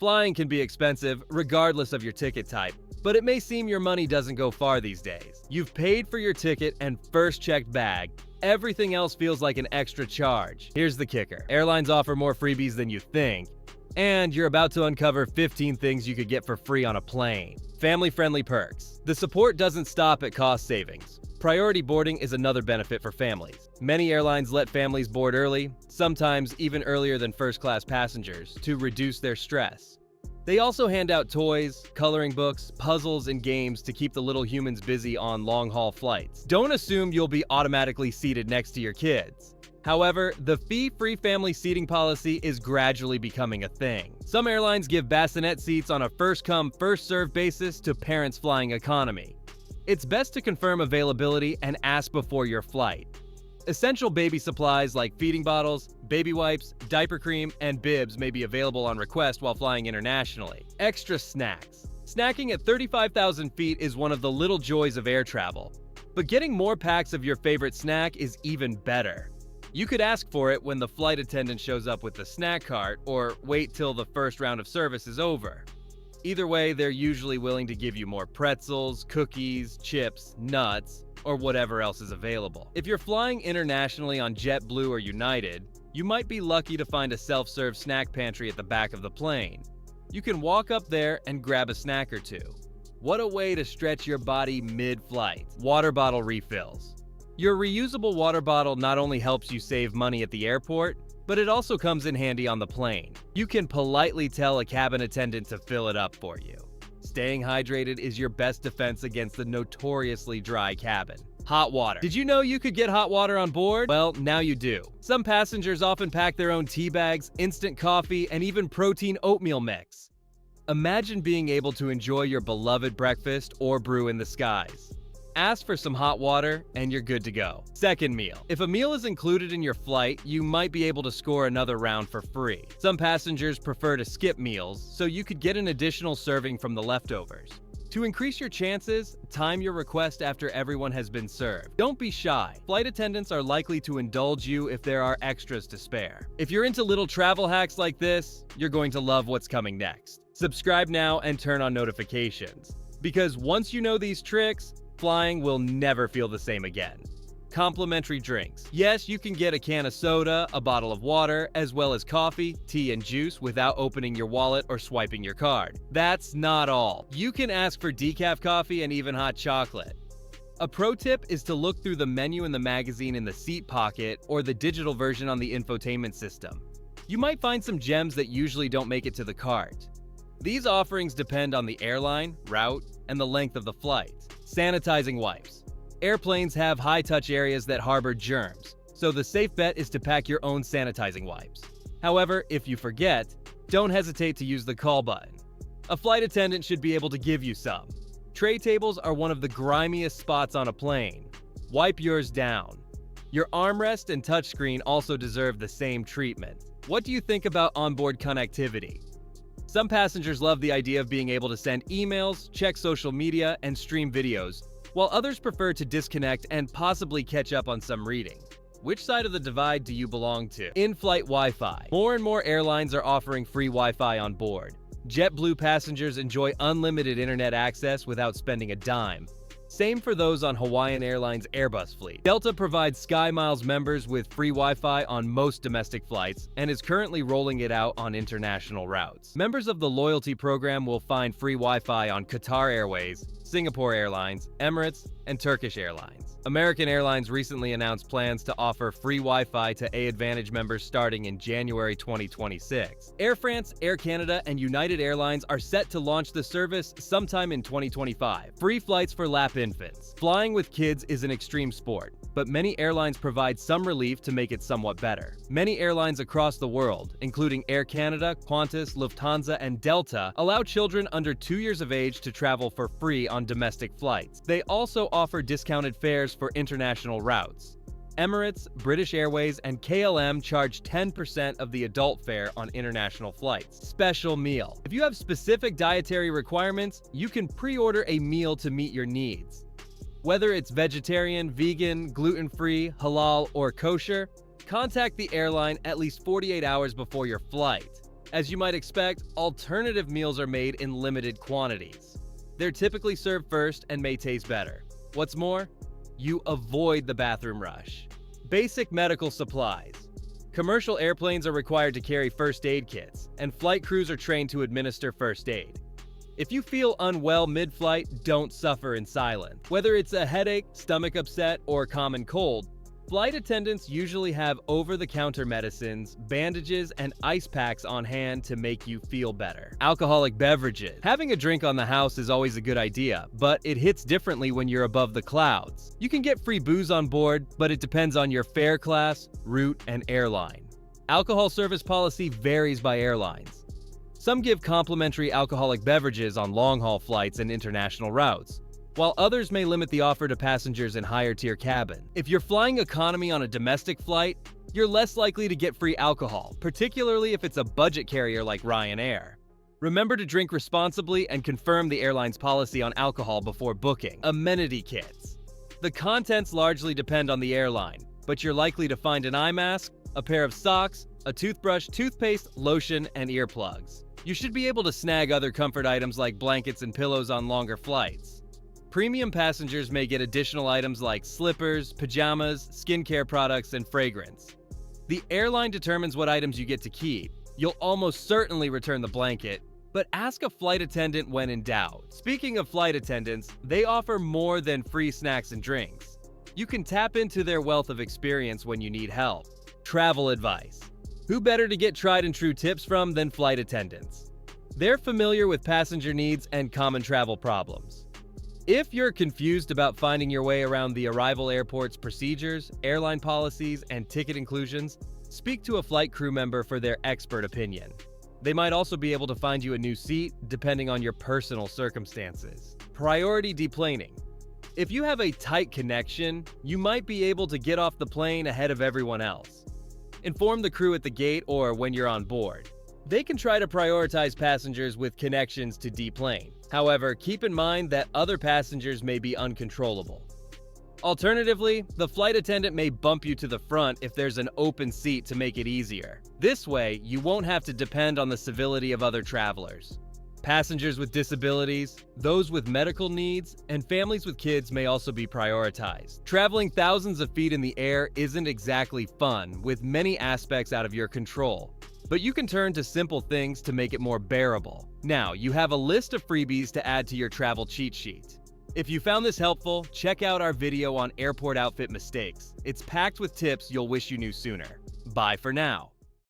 Flying can be expensive regardless of your ticket type, but it may seem your money doesn't go far these days. You've paid for your ticket and first checked bag. Everything else feels like an extra charge. Here's the kicker. Airlines offer more freebies than you think, and you're about to uncover 15 things you could get for free on a plane. Family-friendly perks. The support doesn't stop at cost savings. Priority boarding is another benefit for families. Many airlines let families board early, sometimes even earlier than first-class passengers, to reduce their stress. They also hand out toys, coloring books, puzzles, and games to keep the little humans busy on long-haul flights. Don't assume you'll be automatically seated next to your kids. However, the fee-free family seating policy is gradually becoming a thing. Some airlines give bassinet seats on a first-come, first-served basis to parents flying economy. It's best to confirm availability and ask before your flight. Essential baby supplies like feeding bottles, baby wipes, diaper cream, and bibs may be available on request while flying internationally. Extra snacks. Snacking at 35,000 feet is one of the little joys of air travel, but getting more packs of your favorite snack is even better. You could ask for it when the flight attendant shows up with the snack cart, or wait till the first round of service is over. Either way, they're usually willing to give you more pretzels, cookies, chips, nuts, or whatever else is available. If you're flying internationally on JetBlue or United, you might be lucky to find a self-serve snack pantry at the back of the plane. You can walk up there and grab a snack or two. What a way to stretch your body mid-flight. Water bottle refills. Your reusable water bottle not only helps you save money at the airport, but it also comes in handy on the plane. You can politely tell a cabin attendant to fill it up for you. Staying hydrated is your best defense against the notoriously dry cabin. Hot water. Did you know you could get hot water on board? Well, now you do. Some passengers often pack their own tea bags, instant coffee, and even protein oatmeal mix. Imagine being able to enjoy your beloved breakfast or brew in the skies. Ask for some hot water and you're good to go. Second meal. If a meal is included in your flight, you might be able to score another round for free. Some passengers prefer to skip meals, so you could get an additional serving from the leftovers. To increase your chances, time your request after everyone has been served. Don't be shy. Flight attendants are likely to indulge you if there are extras to spare. If you're into little travel hacks like this, you're going to love what's coming next. Subscribe now and turn on notifications, because once you know these tricks, flying will never feel the same again. Complimentary drinks. Yes, you can get a can of soda, a bottle of water, as well as coffee, tea, and juice without opening your wallet or swiping your card. That's not all. You can ask for decaf coffee and even hot chocolate. A pro tip is to look through the menu in the magazine in the seat pocket or the digital version on the infotainment system. You might find some gems that usually don't make it to the cart. These offerings depend on the airline, route, and the length of the flight. Sanitizing wipes. Airplanes have high-touch areas that harbor germs, so the safe bet is to pack your own sanitizing wipes. However, if you forget, don't hesitate to use the call button. A flight attendant should be able to give you some. Tray tables are one of the grimiest spots on a plane. Wipe yours down. Your armrest and touchscreen also deserve the same treatment. What do you think about onboard connectivity? Some passengers love the idea of being able to send emails, check social media, and stream videos, while others prefer to disconnect and possibly catch up on some reading. Which side of the divide do you belong to? In-flight Wi-Fi. More and more airlines are offering free Wi-Fi on board. JetBlue passengers enjoy unlimited internet access without spending a dime. Same for those on Hawaiian Airlines' Airbus fleet. Delta provides SkyMiles members with free Wi-Fi on most domestic flights and is currently rolling it out on international routes. Members of the loyalty program will find free Wi-Fi on Qatar Airways, Singapore Airlines, Emirates, and Turkish Airlines. American Airlines recently announced plans to offer free Wi-Fi to A-Advantage members starting in January 2026. Air France, Air Canada, and United Airlines are set to launch the service sometime in 2025. Free flights for lap infants. Flying with kids is an extreme sport, but many airlines provide some relief to make it somewhat better. Many airlines across the world, including Air Canada, Qantas, Lufthansa, and Delta, allow children under 2 years of age to travel for free on domestic flights. They also offer discounted fares for international routes. Emirates, British Airways, and KLM charge 10% of the adult fare on international flights. Special meal. If you have specific dietary requirements, you can pre-order a meal to meet your needs. Whether it's vegetarian, vegan, gluten-free, halal, or kosher, contact the airline at least 48 hours before your flight. As you might expect, alternative meals are made in limited quantities. They're typically served first and may taste better. What's more, you avoid the bathroom rush. Basic medical supplies. Commercial airplanes are required to carry first aid kits, and flight crews are trained to administer first aid. If you feel unwell mid-flight, don't suffer in silence. Whether it's a headache, stomach upset, or common cold, flight attendants usually have over-the-counter medicines, bandages, and ice packs on hand to make you feel better. Alcoholic beverages. Having a drink on the house is always a good idea, but it hits differently when you're above the clouds. You can get free booze on board, but it depends on your fare class, route, and airline. Alcohol service policy varies by airlines. Some give complimentary alcoholic beverages on long-haul flights and international routes, while others may limit the offer to passengers in higher-tier cabin. If you're flying economy on a domestic flight, you're less likely to get free alcohol, particularly if it's a budget carrier like Ryanair. Remember to drink responsibly and confirm the airline's policy on alcohol before booking. Amenity kits. The contents largely depend on the airline, but you're likely to find an eye mask, a pair of socks, a toothbrush, toothpaste, lotion, and earplugs. You should be able to snag other comfort items like blankets and pillows on longer flights. Premium passengers may get additional items like slippers, pajamas, skincare products, and fragrance. The airline determines what items you get to keep. You'll almost certainly return the blanket, but ask a flight attendant when in doubt. Speaking of flight attendants, they offer more than free snacks and drinks. You can tap into their wealth of experience when you need help. Travel advice. Who better to get tried and true tips from than flight attendants? They're familiar with passenger needs and common travel problems. If you're confused about finding your way around the arrival airport's procedures, airline policies, and ticket inclusions, speak to a flight crew member for their expert opinion. They might also be able to find you a new seat, depending on your personal circumstances. Priority deplaning. If you have a tight connection, you might be able to get off the plane ahead of everyone else. Inform the crew at the gate or when you're on board. They can try to prioritize passengers with connections to deplane. However, keep in mind that other passengers may be uncontrollable. Alternatively, the flight attendant may bump you to the front if there's an open seat to make it easier. This way, you won't have to depend on the civility of other travelers. Passengers with disabilities, those with medical needs, and families with kids may also be prioritized. Traveling thousands of feet in the air isn't exactly fun, with many aspects out of your control. But you can turn to simple things to make it more bearable. Now, you have a list of freebies to add to your travel cheat sheet. If you found this helpful, check out our video on airport outfit mistakes. It's packed with tips you'll wish you knew sooner. Bye for now.